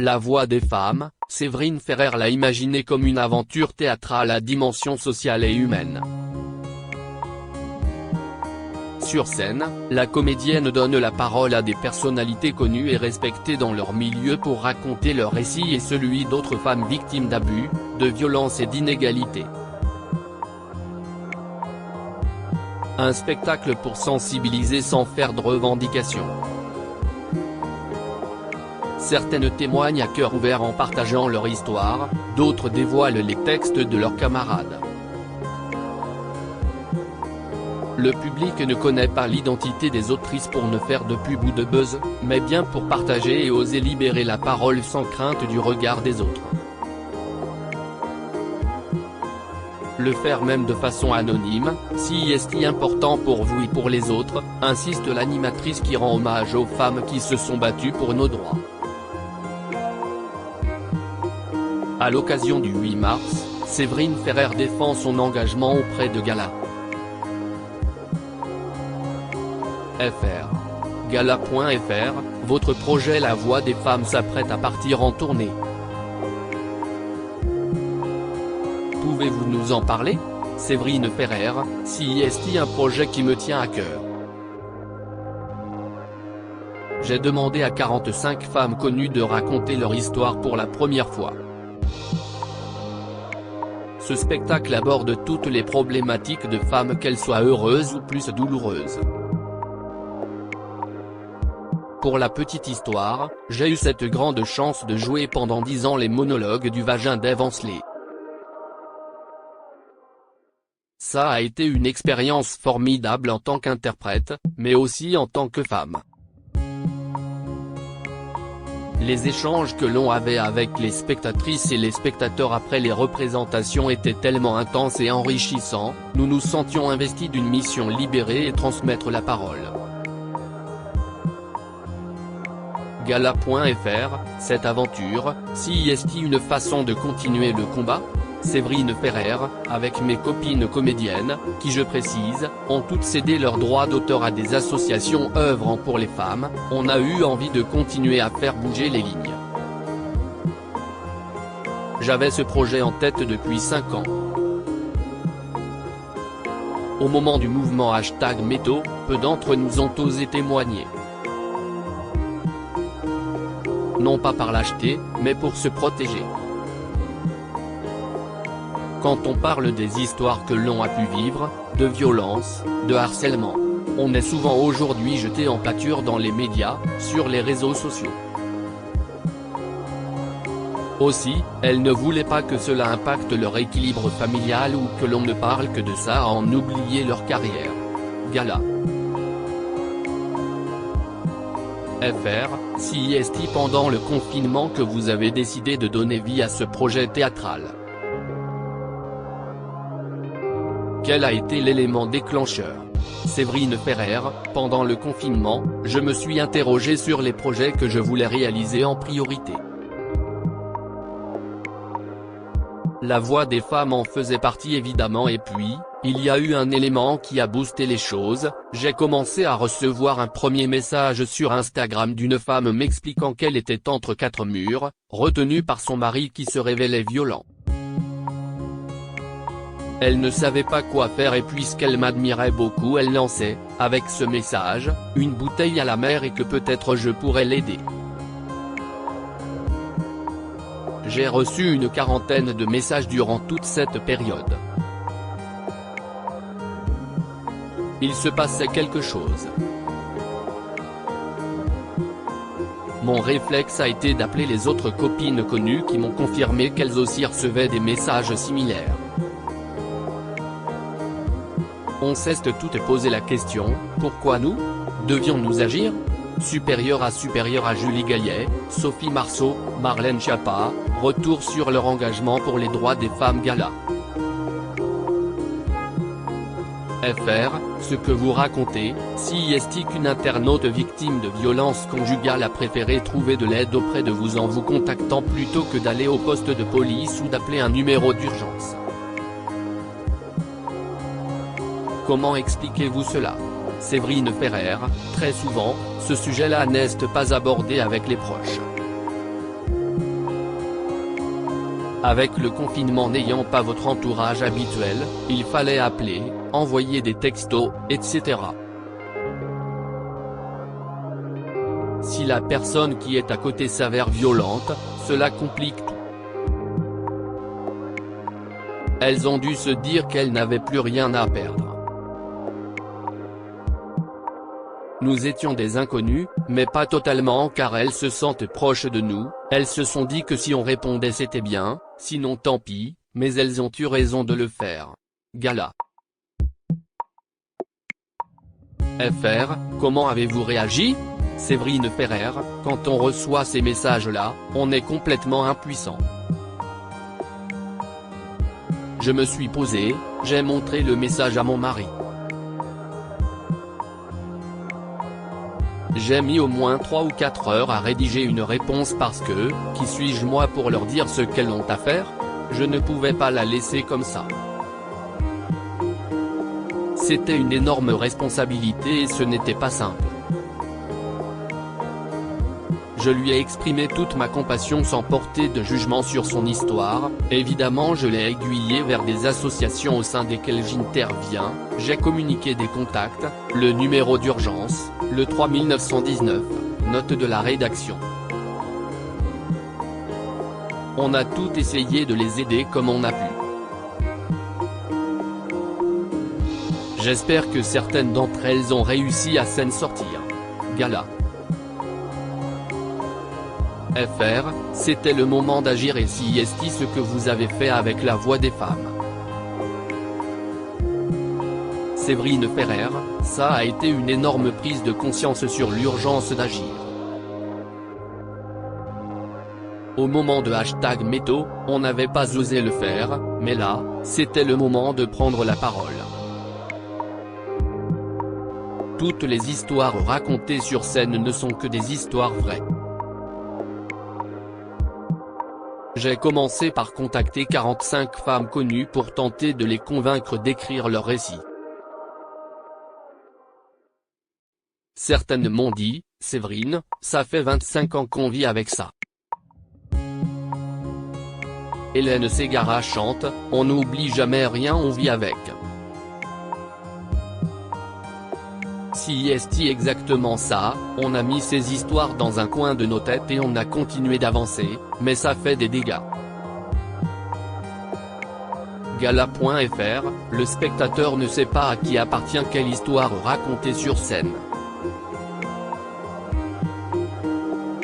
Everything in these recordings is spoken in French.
La voix des femmes, Séverine Ferrer l'a imaginée comme une aventure théâtrale à dimension sociale et humaine. Sur scène, la comédienne donne la parole à des personnalités connues et respectées dans leur milieu pour raconter leur récit et celui d'autres femmes victimes d'abus, de violences et d'inégalités. Un spectacle pour sensibiliser sans faire de revendications. Certaines témoignent à cœur ouvert en partageant leur histoire, d'autres dévoilent les textes de leurs camarades. Le public ne connaît pas l'identité des autrices pour ne faire de pub ou de buzz, mais bien pour partager et oser libérer la parole sans crainte du regard des autres. Le faire même de façon anonyme, si est important pour vous et pour les autres, insiste l'animatrice qui rend hommage aux femmes qui se sont battues pour nos droits. À l'occasion du 8 mars, Séverine Ferrer défend son engagement auprès de Gala. Gala.fr, votre projet La Voix des femmes s'apprête à partir en tournée. Pouvez-vous nous en parler? Séverine Ferrer, si est un projet qui me tient à cœur. J'ai demandé à 45 femmes connues de raconter leur histoire pour la première fois. Ce spectacle aborde toutes les problématiques de femmes, qu'elles soient heureuses ou plus douloureuses. Pour la petite histoire, j'ai eu cette grande chance de jouer pendant 10 ans les monologues du vagin d'Ève Ensler. Ça a été une expérience formidable en tant qu'interprète, mais aussi en tant que femme. Les échanges que l'on avait avec les spectatrices et les spectateurs après les représentations étaient tellement intenses et enrichissants, nous nous sentions investis d'une mission libérer et transmettre la parole. Gala.fr, cette aventure, si est une façon de continuer le combat? Séverine Ferrer, avec mes copines comédiennes, qui je précise, ont toutes cédé leurs droits d'auteur à des associations œuvrant pour les femmes, on a eu envie de continuer à faire bouger les lignes. J'avais ce projet en tête depuis 5 ans. Au moment du mouvement #Métaux, peu d'entre nous ont osé témoigner. Non pas par lâcheté, mais pour se protéger. Quand on parle des histoires que l'on a pu vivre, de violence, de harcèlement, on est souvent aujourd'hui jeté en pâture dans les médias, sur les réseaux sociaux. Aussi, elles ne voulaient pas que cela impacte leur équilibre familial ou que l'on ne parle que de ça à en oublier leur carrière. Gala. FR, si est pendant le confinement que vous avez décidé de donner vie à ce projet théâtral. Quel a été l'élément déclencheur? Séverine Ferrer, pendant le confinement, je me suis interrogé sur les projets que je voulais réaliser en priorité. La voix des femmes en faisait partie évidemment et puis, il y a eu un élément qui a boosté les choses, j'ai commencé à recevoir un premier message sur Instagram d'une femme m'expliquant qu'elle était entre 4 murs, retenue par son mari qui se révélait violent. Elle ne savait pas quoi faire et puisqu'elle m'admirait beaucoup elle lançait, avec ce message, une bouteille à la mer et que peut-être je pourrais l'aider. J'ai reçu une quarantaine de messages durant toute cette période. Il se passait quelque chose. Mon réflexe a été d'appeler les autres copines connues qui m'ont confirmé qu'elles aussi recevaient des messages similaires. On s'est toutes posé la question, pourquoi nous? Devions-nous agir? Supérieur à Julie Gaillet, Sophie Marceau, Marlène Schiappa, retour sur leur engagement pour les droits des femmes. Gala. FR, ce que vous racontez, si est qu'une internaute victime de violences conjugales a préféré trouver de l'aide auprès de vous en vous contactant plutôt que d'aller au poste de police ou d'appeler un numéro d'urgence. Comment expliquez-vous cela? Séverine Ferrer, très souvent, ce sujet-là n'est pas abordé avec les proches. Avec le confinement n'ayant pas votre entourage habituel, il fallait appeler, envoyer des textos, etc. Si la personne qui est à côté s'avère violente, cela complique tout. Elles ont dû se dire qu'elles n'avaient plus rien à perdre. Nous étions des inconnus, mais pas totalement car elles se sentent proches de nous, elles se sont dit que si on répondait c'était bien, sinon tant pis, mais elles ont eu raison de le faire. Gala. FR, comment avez-vous réagi ? Séverine Ferrer, quand on reçoit ces messages-là, on est complètement impuissant. Je me suis posé, j'ai montré le message à mon mari. J'ai mis au moins 3 ou 4 heures à rédiger une réponse parce que, qui suis-je moi pour leur dire ce qu'elles ont à faire ? Je ne pouvais pas la laisser comme ça. C'était une énorme responsabilité et ce n'était pas simple. Je lui ai exprimé toute ma compassion sans porter de jugement sur son histoire, évidemment je l'ai aiguillé vers des associations au sein desquelles j'interviens, j'ai communiqué des contacts, le numéro d'urgence, le 3919, note de la rédaction. On a tout essayé de les aider comme on a pu. J'espère que certaines d'entre elles ont réussi à s'en sortir. Gala. FR, c'était le moment d'agir et si est ce que vous avez fait avec la voix des femmes. Séverine Ferrer, ça a été une énorme prise de conscience sur l'urgence d'agir. Au moment de #Métaux, on n'avait pas osé le faire, mais là, c'était le moment de prendre la parole. Toutes les histoires racontées sur scène ne sont que des histoires vraies. J'ai commencé par contacter 45 femmes connues pour tenter de les convaincre d'écrire leur récit. Certaines m'ont dit, Séverine, ça fait 25 ans qu'on vit avec ça. Hélène Ségara chante, on n'oublie jamais rien on vit avec. Si est exactement ça, on a mis ces histoires dans un coin de nos têtes et on a continué d'avancer, mais ça fait des dégâts. Gala.fr, le spectateur ne sait pas à qui appartient quelle histoire racontée sur scène.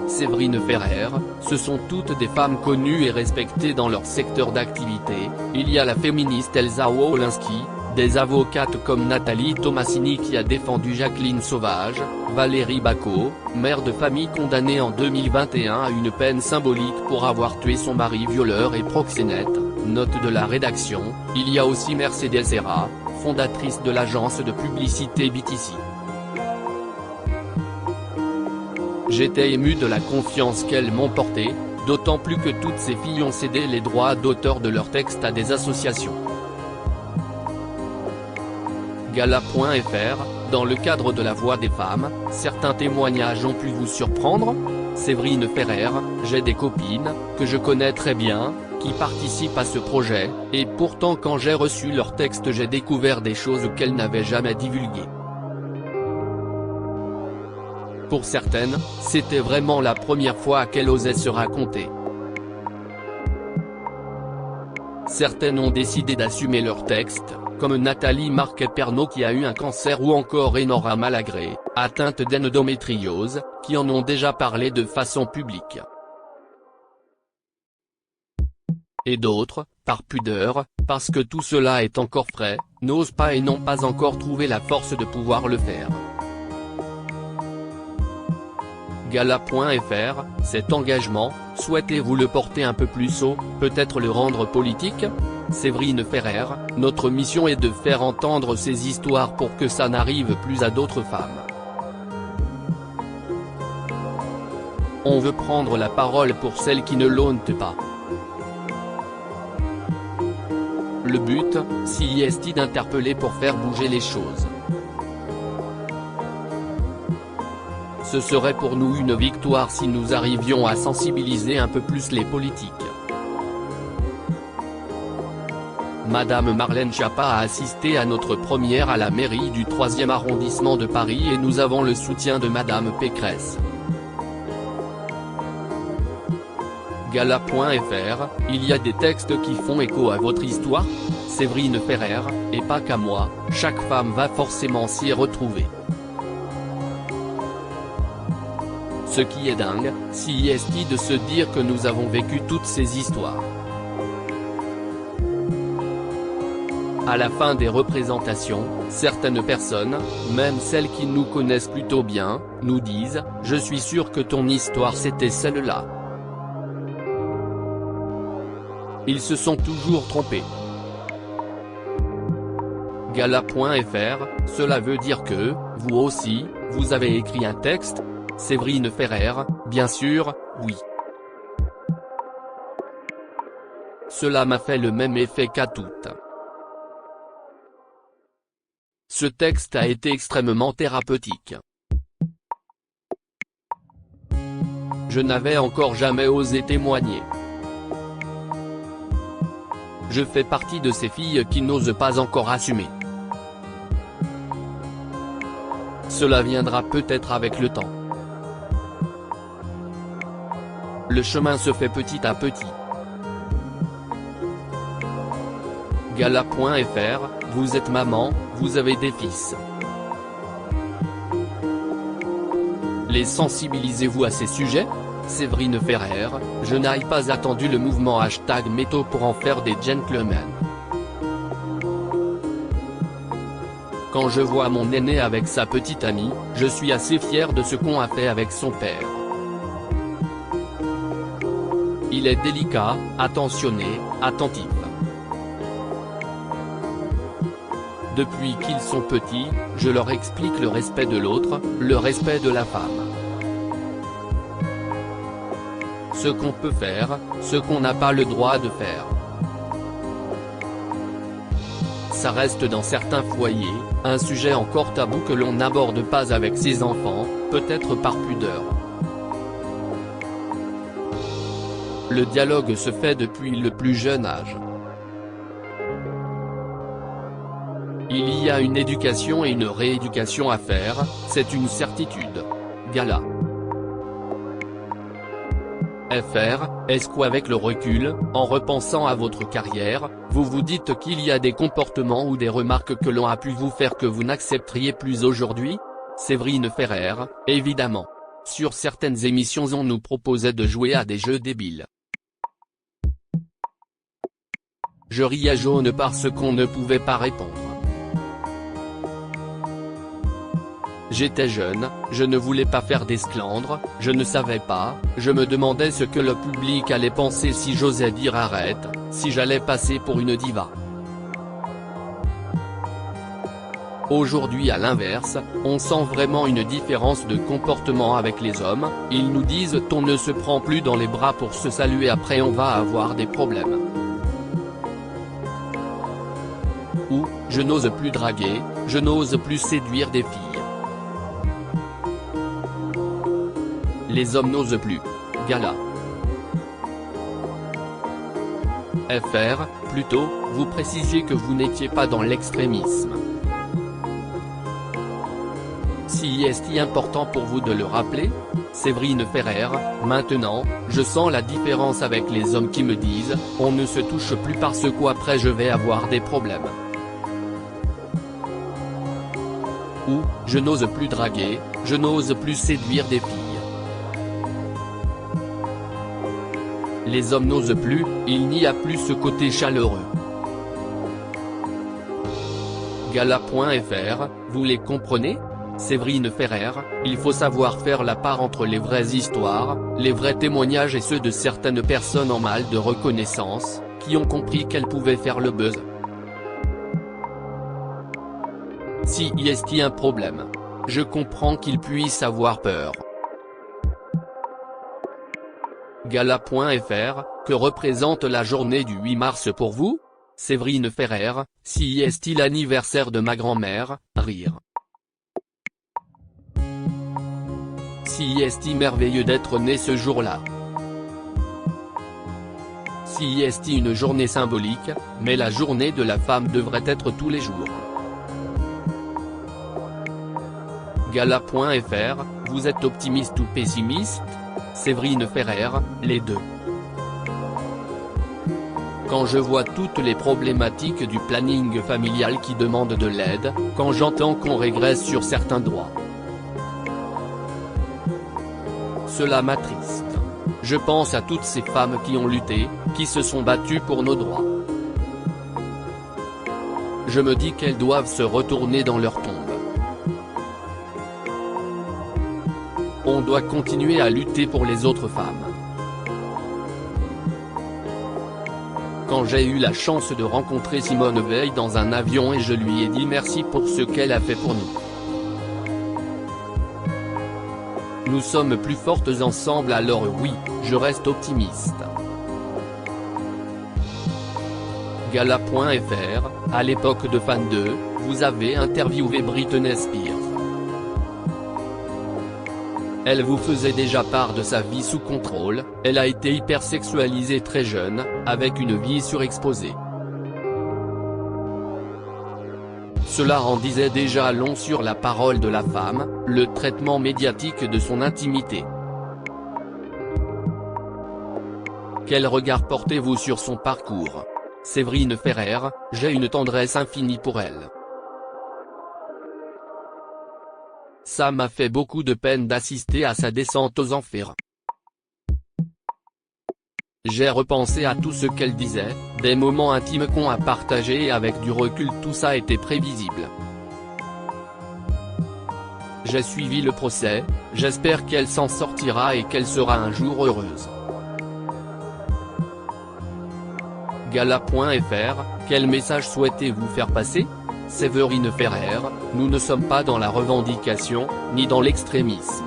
Séverine Ferrer, ce sont toutes des femmes connues et respectées dans leur secteur d'activité, il y a la féministe Elsa Wolinski, des avocates comme Nathalie Tomassini qui a défendu Jacqueline Sauvage, Valérie Bacot, mère de famille condamnée en 2021 à une peine symbolique pour avoir tué son mari violeur et proxénète, note de la rédaction, il y a aussi Mercedes Serra, fondatrice de l'agence de publicité BTC. J'étais ému de la confiance qu'elles m'ont portée, d'autant plus que toutes ces filles ont cédé les droits d'auteur de leurs textes à des associations. Gala.fr, dans le cadre de la voix des femmes, certains témoignages ont pu vous surprendre ? Séverine Ferrer, j'ai des copines, que je connais très bien, qui participent à ce projet, et pourtant quand j'ai reçu leurs textes j'ai découvert des choses qu'elles n'avaient jamais divulguées. Pour certaines, c'était vraiment la première fois qu'elles osaient se raconter. Certaines ont décidé d'assumer leurs textes, comme Nathalie Marquet-Pernot qui a eu un cancer ou encore Enora Malagré, atteinte d'endométriose, qui en ont déjà parlé de façon publique. Et d'autres, par pudeur, parce que tout cela est encore frais, n'osent pas et n'ont pas encore trouvé la force de pouvoir le faire. Gala.fr, cet engagement, souhaitez-vous le porter un peu plus haut, peut-être le rendre politique ? Séverine Ferrer, notre mission est de faire entendre ces histoires pour que ça n'arrive plus à d'autres femmes. On veut prendre la parole pour celles qui ne l'ont pas. Le but, si est d'interpeller pour faire bouger les choses. Ce serait pour nous une victoire si nous arrivions à sensibiliser un peu plus les politiques. Madame Marlène Schiappa a assisté à notre première à la mairie du 3e arrondissement de Paris et nous avons le soutien de Madame Pécresse. Gala.fr, il y a des textes qui font écho à votre histoire, Séverine Ferrer, et pas qu'à moi, chaque femme va forcément s'y retrouver. Ce qui est dingue, si est de se dire que nous avons vécu toutes ces histoires. À la fin des représentations, certaines personnes, même celles qui nous connaissent plutôt bien, nous disent « Je suis sûr que ton histoire c'était celle-là ». Ils se sont toujours trompés. Gala.fr, cela veut dire que, vous aussi, vous avez écrit un texte ? Séverine Ferrer, bien sûr, oui. Cela m'a fait le même effet qu'à toutes. Ce texte a été extrêmement thérapeutique. Je n'avais encore jamais osé témoigner. Je fais partie de ces filles qui n'osent pas encore assumer. Cela viendra peut-être avec le temps. Le chemin se fait petit à petit. Gala.fr, vous êtes maman, vous avez des fils. Les sensibilisez-vous à ces sujets ? Séverine Ferrer, je n'ai pas attendu le mouvement #Métaux pour en faire des gentlemen. Quand je vois mon aîné avec sa petite amie, je suis assez fier de ce qu'on a fait avec son père. Il est délicat, attentionné, attentif. Depuis qu'ils sont petits, je leur explique le respect de l'autre, le respect de la femme. Ce qu'on peut faire, ce qu'on n'a pas le droit de faire. Ça reste dans certains foyers, un sujet encore tabou que l'on n'aborde pas avec ses enfants, peut-être par pudeur. Le dialogue se fait depuis le plus jeune âge. Il y a une éducation et une rééducation à faire, c'est une certitude. Gala. FR, est-ce qu'avec le recul, en repensant à votre carrière, vous vous dites qu'il y a des comportements ou des remarques que l'on a pu vous faire que vous n'accepteriez plus aujourd'hui ? Séverine Ferrer, évidemment. Sur certaines émissions on nous proposait de jouer à des jeux débiles. Je riais jaune parce qu'on ne pouvait pas répondre. J'étais jeune, je ne voulais pas faire d'esclandre, je ne savais pas, je me demandais ce que le public allait penser si j'osais dire arrête, si j'allais passer pour une diva. Aujourd'hui à l'inverse, on sent vraiment une différence de comportement avec les hommes, ils nous disent on ne se prend plus dans les bras pour se saluer après on va avoir des problèmes. Ou, je n'ose plus draguer, je n'ose plus séduire des filles. Les hommes n'osent plus. Gala. FR, plutôt, vous précisiez que vous n'étiez pas dans l'extrémisme. Si est-il important pour vous de le rappeler ? Séverine Ferrer, maintenant, je sens la différence avec les hommes qui me disent, on ne se touche plus parce qu'après je vais avoir des problèmes. Ou, je n'ose plus draguer, je n'ose plus séduire des filles. Les hommes n'osent plus, il n'y a plus ce côté chaleureux. Gala.fr, vous les comprenez ? Séverine Ferrer, il faut savoir faire la part entre les vraies histoires, les vrais témoignages et ceux de certaines personnes en mal de reconnaissance, qui ont compris qu'elles pouvaient faire le buzz. Si y est-il un problème. Je comprends qu'ils puissent avoir peur. Gala.fr, que représente la journée du 8 mars pour vous ? Séverine Ferrer, si est-il l'anniversaire de ma grand-mère, rire. Si est-il merveilleux d'être né ce jour-là. Si est une journée symbolique, mais la journée de la femme devrait être tous les jours. Gala.fr, vous êtes optimiste ou pessimiste? Séverine Ferrer, les deux. Quand je vois toutes les problématiques du planning familial qui demandent de l'aide, quand j'entends qu'on régresse sur certains droits, cela m'attriste. Je pense à toutes ces femmes qui ont lutté, qui se sont battues pour nos droits. Je me dis qu'elles doivent se retourner dans leur tombe. On doit continuer à lutter pour les autres femmes. Quand j'ai eu la chance de rencontrer Simone Veil dans un avion et je lui ai dit merci pour ce qu'elle a fait pour nous. Nous sommes plus fortes ensemble, alors oui, je reste optimiste. Gala.fr, à l'époque de Fan 2, vous avez interviewé Britney Spears. Elle vous faisait déjà part de sa vie sous contrôle, elle a été hypersexualisée très jeune, avec une vie surexposée. Cela en disait déjà long sur la parole de la femme, le traitement médiatique de son intimité. Quel regard portez-vous sur son parcours? Séverine Ferrer, j'ai une tendresse infinie pour elle. Ça m'a fait beaucoup de peine d'assister à sa descente aux enfers. J'ai repensé à tout ce qu'elle disait, des moments intimes qu'on a partagés et avec du recul tout ça était prévisible. J'ai suivi le procès, j'espère qu'elle s'en sortira et qu'elle sera un jour heureuse. Gala.fr, quel message souhaitez-vous faire passer? Séverine Ferrer, nous ne sommes pas dans la revendication, ni dans l'extrémisme.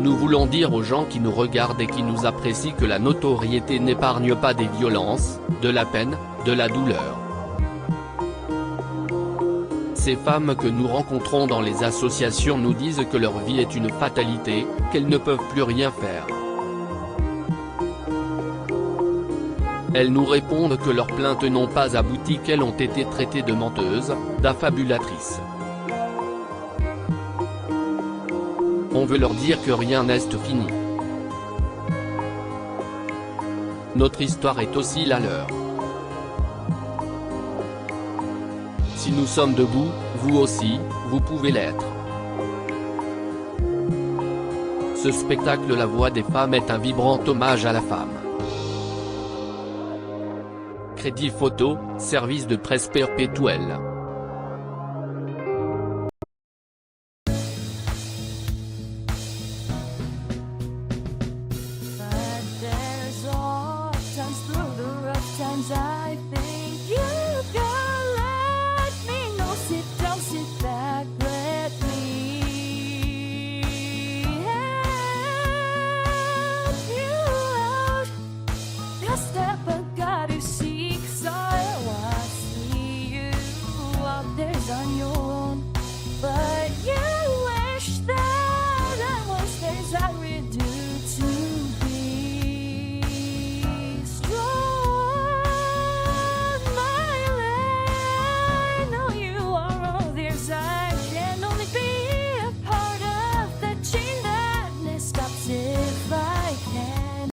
Nous voulons dire aux gens qui nous regardent et qui nous apprécient que la notoriété n'épargne pas des violences, de la peine, de la douleur. Ces femmes que nous rencontrons dans les associations nous disent que leur vie est une fatalité, qu'elles ne peuvent plus rien faire. Elles nous répondent que leurs plaintes n'ont pas abouti, qu'elles ont été traitées de menteuses, d'affabulatrices. On veut leur dire que rien n'est fini. Notre histoire est aussi la leur. Si nous sommes debout, vous aussi, vous pouvez l'être. Ce spectacle La Voix des femmes est un vibrant hommage à la femme. Crédit photo, service de presse perpétuel.